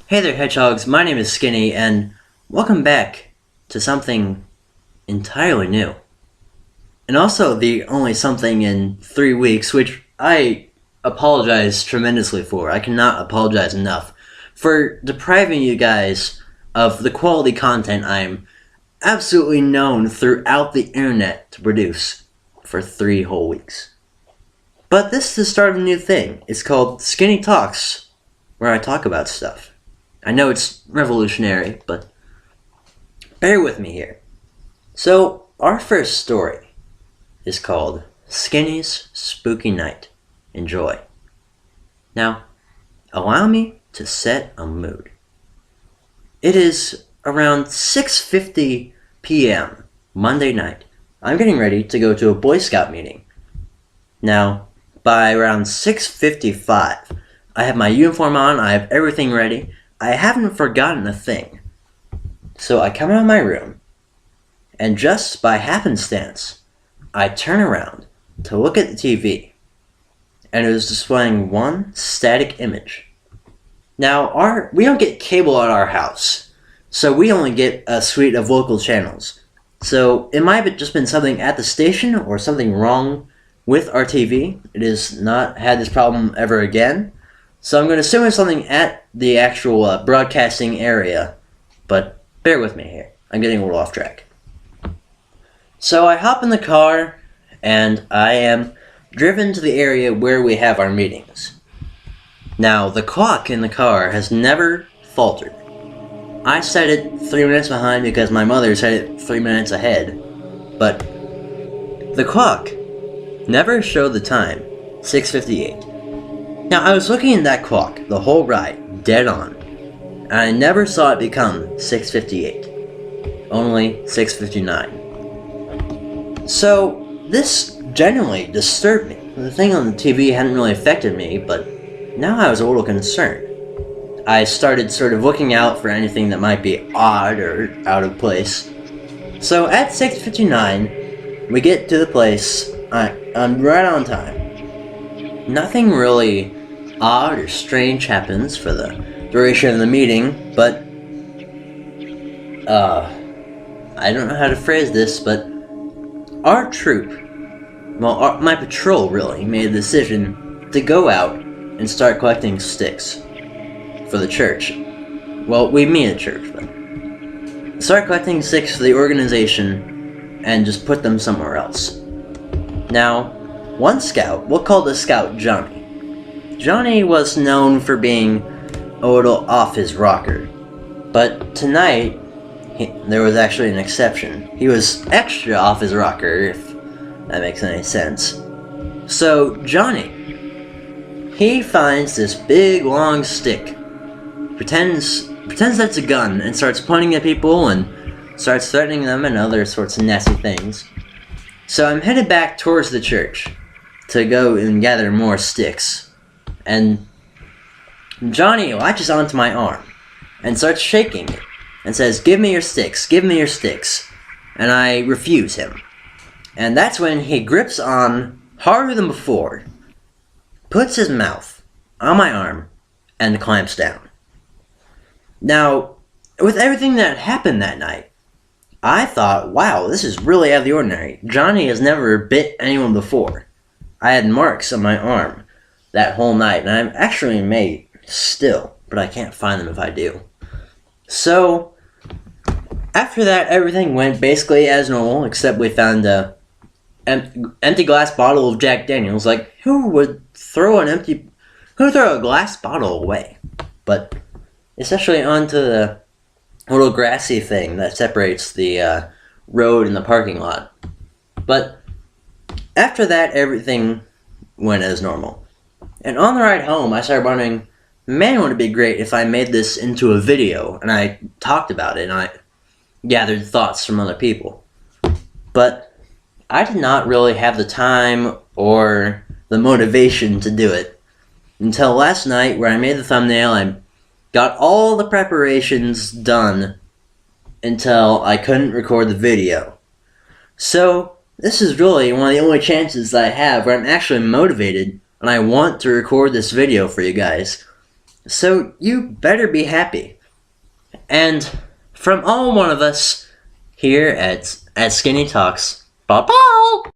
Hey there, Hedgehogs. My name is Skinny, and welcome back to something entirely new. And also the only something in 3 weeks, which I apologize tremendously for. I cannot apologize enough for depriving you guys of the quality content I'm absolutely known throughout the internet to produce for 3 whole weeks. But this is the start of a new thing. It's called Skinny Talks, where I talk about stuff. I know it's revolutionary, but bear with me here. So, our first story is called Skinny's Spooky Night. Enjoy. Now, allow me to set a mood. It is around 6:50 p.m. Monday night. I'm getting ready to go to a Boy Scout meeting. Now, by around 6:55, I have my uniform on, I have everything ready. I haven't forgotten a thing. So I come out of my room, and just by happenstance, I turn around to look at the TV, and it was displaying one static image. Now, we don't get cable at our house, so we only get a suite of local channels. So it might have just been something at the station or something wrong with our TV. It has not had this problem ever again. So I'm going to assume it's something at the actual broadcasting area, but bear with me here. I'm getting a little off track. So I hop in the car, and I am driven to the area where we have our meetings. Now, the clock in the car has never faltered. I set it 3 minutes behind because my mother set it 3 minutes ahead, but the clock never showed the time, 6:58. Now, I was looking at that clock the whole ride, dead on, and I never saw it become 6:58, only 6:59. So, this genuinely disturbed me. The thing on the TV hadn't really affected me, but now I was a little concerned. I started sort of looking out for anything that might be odd or out of place. So, at 6:59, we get to the place. I'm right on time. Nothing really odd or strange happens for the duration of the meeting, but I don't know how to phrase this, but our troop, my patrol really, made a decision to go out and start collecting sticks for the church. Well, we mean a church, but start collecting sticks for the organization and just put them somewhere else. Now, one scout, we'll call the scout Johnny. Johnny was known for being a little off his rocker, but tonight there was actually an exception. He was extra off his rocker, if that makes any sense. So Johnny, he finds this big long stick, pretends that's a gun, and starts pointing at people and starts threatening them and other sorts of nasty things. So I'm headed back towards the church to go and gather more sticks. And Johnny latches onto my arm and starts shaking it and says, "Give me your sticks, give me your sticks." And I refuse him. And that's when he grips on harder than before, puts his mouth on my arm, and clamps down. Now, with everything that happened that night, I thought, wow, this is really out of the ordinary. Johnny has never bit anyone before. I had marks on my arm that whole night, and I'm actually may still, but I can't find them if I do. So, after that, everything went basically as normal, except we found a empty glass bottle of Jack Daniels. Like, who would throw a glass bottle away? But, especially onto the little grassy thing that separates the road and the parking lot. But, after that, everything went as normal. And on the ride home, I started wondering, man, would it be great if I made this into a video, and I talked about it, and I gathered thoughts from other people. But I did not really have the time or the motivation to do it until last night, where I made the thumbnail. I got all the preparations done until I couldn't record the video. So, this is really one of the only chances I have where I'm actually motivated and I want to record this video for you guys. So you better be happy. And from all one of us here at Skinny Talks, bye-bye!